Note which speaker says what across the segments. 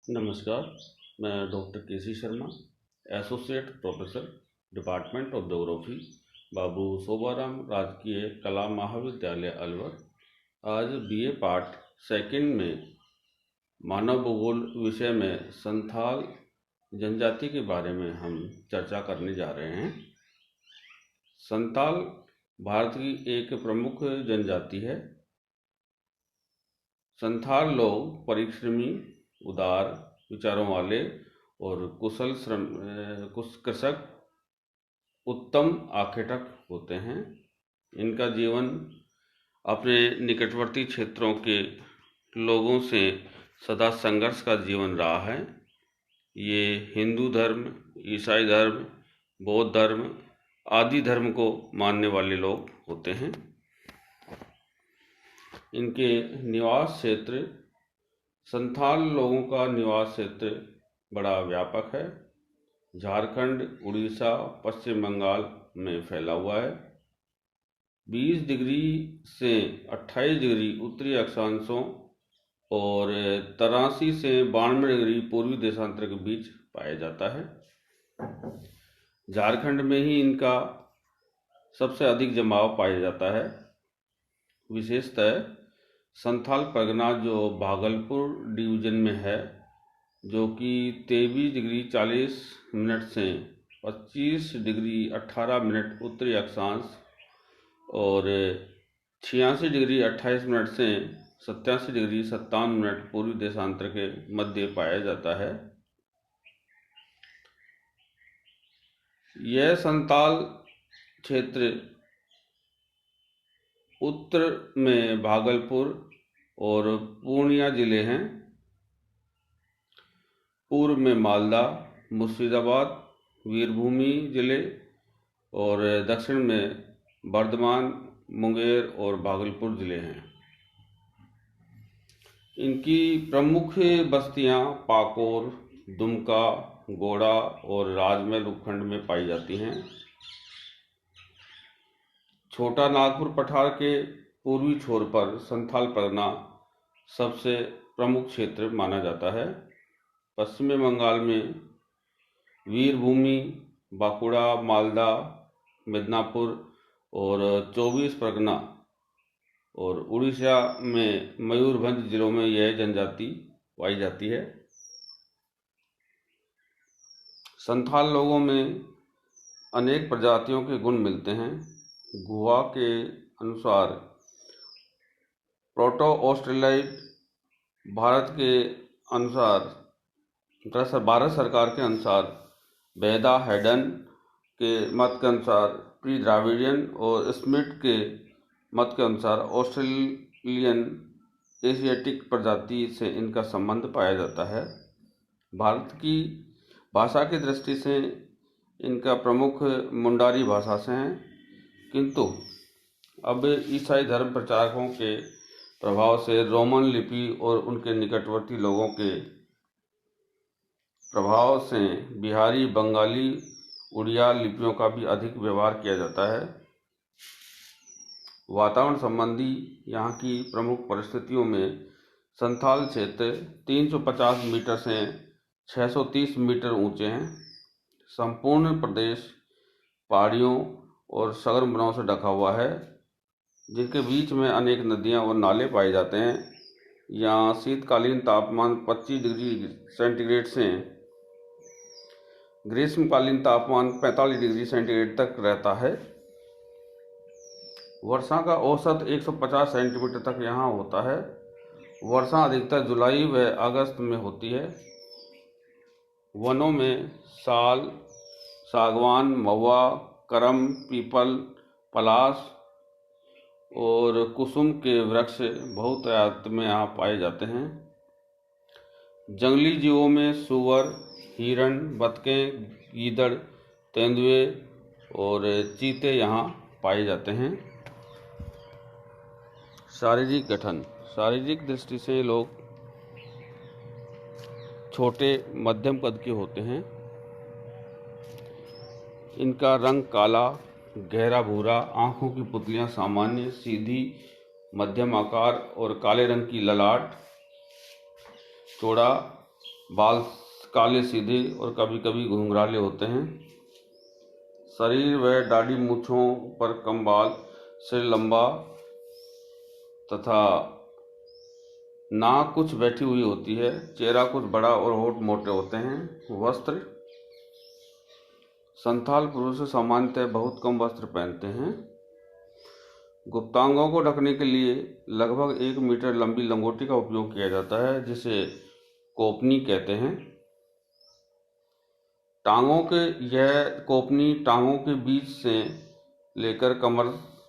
Speaker 1: नमस्कार। मैं doctor K Sharma, associate professor, department of geography, Babu Shobharam Rajkiya Kala महाविद्यालय अलवर। आज बीए पार्ट सेकंड में मानव भूगोल विषय में संथाल जनजाति के बारे में हम चर्चा करने जा रहे हैं। संथाल भारत की एक प्रमुख जनजाति है। संथाल लोग परिश्रमी, उदार विचारों वाले और कुशल कृषक, उत्तम आखेटक होते हैं। इनका जीवन अपने निकटवर्ती क्षेत्रों के लोगों से सदा संघर्ष का जीवन रहा है। ये हिंदू धर्म, ईसाई धर्म, बौद्ध धर्म आदि धर्म को मानने वाले लोग होते हैं। इनके निवास क्षेत्र, संथाल लोगों का निवास क्षेत्र बड़ा व्यापक है। झारखंड, उड़ीसा, पश्चिम बंगाल में फैला हुआ है। 20 डिग्री से 28 डिग्री उत्तरी अक्षांशों और 83 से 92 डिग्री पूर्वी देशांतर के बीच पाया जाता है। झारखंड में ही इनका सबसे अधिक जमाव पाया जाता है। विशेषतः संथाल परगना जो भागलपुर डिवीजन में है, जो कि 23 डिग्री 40 मिनट से 25 डिग्री 18 मिनट उत्तरी अक्षांश और 86 डिग्री 28 मिनट से 87 डिग्री 57 मिनट पूर्वी देशांतर के मध्य पाया जाता है। यह संथाल क्षेत्र उत्तर में भागलपुर और पूर्णिया जिले हैं, पूर्व में मालदा, मुर्शिदाबाद, वीरभूमि जिले और दक्षिण में बर्धमान, मुंगेर और भागलपुर जिले हैं। इनकी प्रमुख बस्तियां पाकोर, दुमका, गोड़ा और राजमहल उपखंड में पाई जाती हैं। छोटा नागपुर पठार के पूर्वी छोर पर संथाल परगना सबसे प्रमुख क्षेत्र माना जाता है। पश्चिमी बंगाल में वीरभूमि, बांकुड़ा, मालदा, मिदनापुर और 24 परगना और उड़ीसा में मयूरभंज जिलों में यह जनजाति पाई जाती है। संथाल लोगों में अनेक प्रजातियों के गुण मिलते हैं। गुहा के अनुसार प्रोटो ऑस्ट्रेलियाइड, भारत सरकार के अनुसार वेदा हेडन के मत के अनुसार प्री द्राविडियन और स्मिथ के मत के अनुसार ऑस्ट्रेलियन एशियाटिक प्रजाति से इनका संबंध पाया जाता है। भारत की भाषा की दृष्टि से इनका प्रमुख मुंडारी भाषा से हैं, किंतु अब ईसाई धर्म प्रचारकों के प्रभाव से रोमन लिपि और उनके निकटवर्ती लोगों के प्रभाव से बिहारी, बंगाली, उड़िया लिपियों का भी अधिक व्यवहार किया जाता है। वातावरण संबंधी यहाँ की प्रमुख परिस्थितियों में संथाल क्षेत्र 350 मीटर से 630 मीटर ऊंचे हैं। संपूर्ण प्रदेश पहाड़ियों और सघन वनों से ढका हुआ है, जिनके बीच में अनेक नदियां और नाले पाए जाते हैं। यहाँ शीतकालीन तापमान 25 डिग्री सेंटीग्रेड से ग्रीष्मकालीन तापमान 45 डिग्री सेंटीग्रेड तक रहता है। वर्षा का औसत 150 सेंटीमीटर तक यहाँ होता है। वर्षा अधिकतर जुलाई व अगस्त में होती है। वनों में साल, सागवान, महुआ, करम, पीपल, पलाश और कुसुम के वृक्ष बहुतायत में यहाँ पाए जाते हैं। जंगली जीवों में सूअर, हिरण, बतखें, गीदड़, तेंदुए और चीते यहाँ पाए जाते हैं। शारीरिक गठन, शारीरिक दृष्टि से लोग छोटे मध्यम कद के होते हैं। इनका रंग काला, गहरा भूरा, आँखों की पुतलियाँ सामान्य, सीधी, मध्यम आकार और काले रंग की ललाट, चौड़ा बाल काले सीधे और कभी कभी घुंघराले होते हैं। शरीर व दाढ़ी मूंछों पर कम बाल, सिर लंबा तथा नाक कुछ बैठी हुई होती है। चेहरा कुछ बड़ा और होंठ मोटे होते हैं। वस्त्र, संथाल पुरुष सामान्यतः बहुत कम वस्त्र पहनते हैं। गुप्तांगों को ढकने के लिए लगभग 1 मीटर लंबी लंगोटी का उपयोग किया जाता है, जिसे कोपनी कहते हैं। यह कोपनी टांगों के बीच से लेकर कमर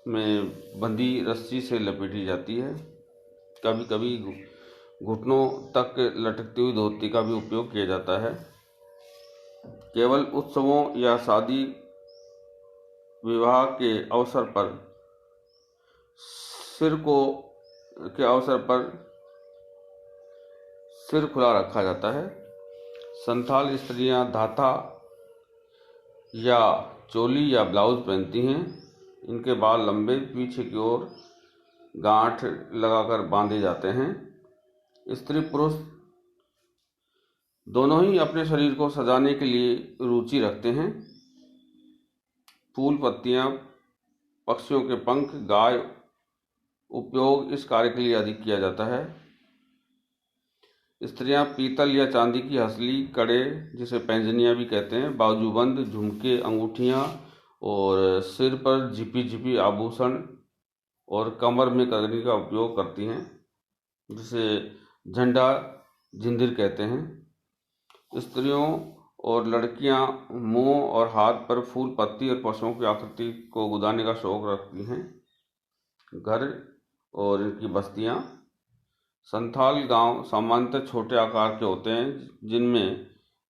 Speaker 1: में बंधी रस्सी से लपेटी जाती है। कभी कभी घुटनों तक लटकती हुई धोती का भी उपयोग किया जाता है। केवल उत्सवों या शादी विवाह के अवसर पर सिर खुला रखा जाता है। संथाल स्त्रियां धाता या चोली या ब्लाउज पहनती हैं। इनके बाल लंबे पीछे की ओर गांठ लगाकर बांधे जाते हैं। स्त्री पुरुष दोनों ही अपने शरीर को सजाने के लिए रुचि रखते हैं। फूल, पत्तियां, पक्षियों के पंख, गाय उपयोग इस कार्य के लिए अधिक किया जाता है। स्त्रियां पीतल या चांदी की हंसली, कड़े जिसे पैंजनियां भी कहते हैं, बाजूबंद, झुमके, अंगूठियां और सिर पर झिपी आभूषण और कमर में कंगनी का उपयोग करती हैं, जिसे झंडा झिंझिर कहते हैं। स्त्रियों और लड़कियां मुंह और हाथ पर फूल, पत्ती और पशुओं की आकृति को गुदाने का शौक रखती हैं। घर और इनकी बस्तियां, संथाल गांव सामान्यतः छोटे आकार के होते हैं, जिनमें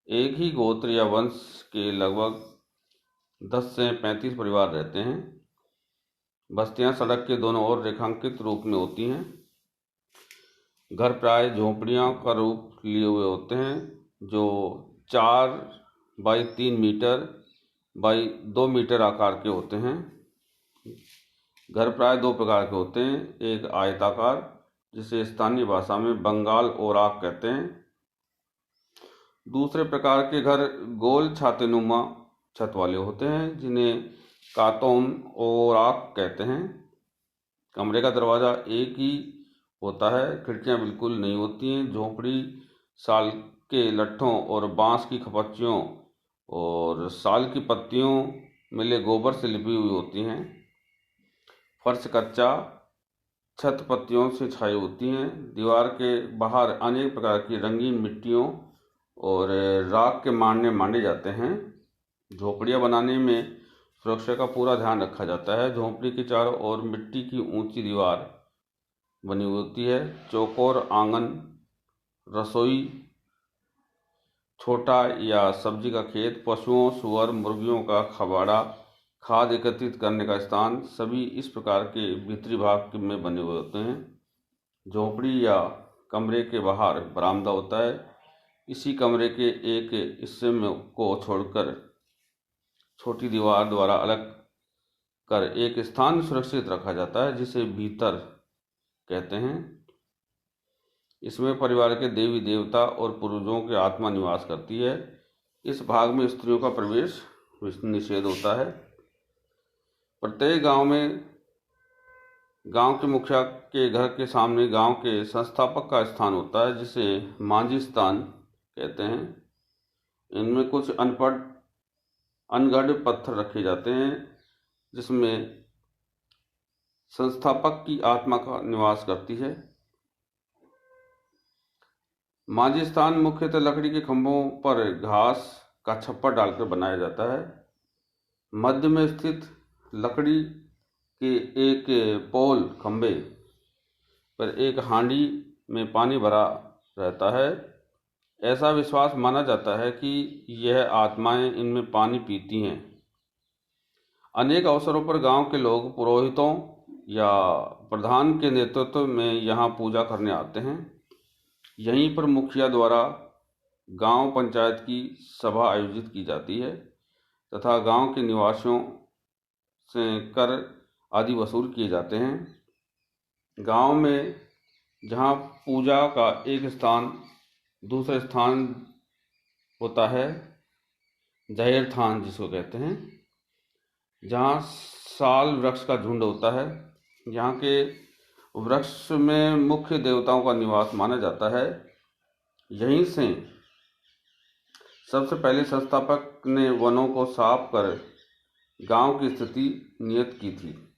Speaker 1: एक ही गोत्र या वंश के लगभग 10 से 35 परिवार रहते हैं। बस्तियां सड़क के दोनों ओर रेखांकित रूप में होती हैं। घर प्राय झोंपड़ियों का रूप लिए हुए होते हैं, जो 4 बाई 3 मीटर बाई 2 मीटर आकार के होते हैं। घर प्राय 2 प्रकार के होते हैं। एक आयताकार, जिसे स्थानीय भाषा में बंगाल ओराक कहते हैं। दूसरे प्रकार के घर गोल छातेनुमा छत वाले होते हैं, जिन्हें कातोम ओराक कहते हैं। कमरे का दरवाज़ा एक ही होता है, खिड़कियां बिल्कुल नहीं होती हैं। झोंपड़ी साल के लट्ठों और बांस की खपच्चियों और साल की पत्तियों मिले गोबर से लिपी हुई होती हैं। फर्श कच्चा, छत पत्तियों से छाई होती हैं। दीवार के बाहर अनेक प्रकार की रंगीन मिट्टियों और राख के मांडे जाते हैं। झोपड़ियाँ बनाने में सुरक्षा का पूरा ध्यान रखा जाता है। झोपड़ी के चारों ओर मिट्टी की ऊंची दीवार बनी हुई होती है। चौकोर आंगन, रसोई, छोटा या सब्जी का खेत, पशुओं, सुअर, मुर्गियों का खबाड़ा, खाद एकत्रित करने का स्थान, सभी इस प्रकार के भीतरी भाग में बने हुए होते हैं। झोपड़ी या कमरे के बाहर बरामदा होता है। इसी कमरे के एक हिस्से को छोड़कर छोटी दीवार द्वारा अलग कर एक स्थान सुरक्षित रखा जाता है, जिसे भीतर कहते हैं। इसमें परिवार के देवी देवता और पूर्वजों की आत्मा निवास करती है। इस भाग में स्त्रियों का प्रवेश निषेध होता है। प्रत्येक गांव के मुखिया के घर के सामने गांव के संस्थापक का स्थान होता है, जिसे मांझी स्थान कहते हैं। इनमें कुछ अनगढ़ पत्थर रखे जाते हैं, जिसमें संस्थापक की आत्मा का निवास करती है। मांझी स्थान मुख्यतः लकड़ी के खंभों पर घास का छप्पर डालकर बनाया जाता है। मध्य में स्थित लकड़ी के एक पोल खंभे पर एक हांडी में पानी भरा रहता है। ऐसा विश्वास माना जाता है कि यह आत्माएं इनमें पानी पीती हैं। अनेक अवसरों पर गांव के लोग पुरोहितों या प्रधान के नेतृत्व में यहाँ पूजा करने आते हैं। यहीं पर मुखिया द्वारा गांव पंचायत की सभा आयोजित की जाती है तथा गांव के निवासियों से कर आदि वसूल किए जाते हैं। गांव में जहां पूजा का एक स्थान दूसरा स्थान होता है जहीर थान, जिसको कहते हैं, जहाँ साल वृक्ष का झुंड होता है। यहाँ के वृक्ष में मुख्य देवताओं का निवास माना जाता है। यहीं से सबसे पहले संस्थापक ने वनों को साफ कर गांव की स्थिति नियत की थी।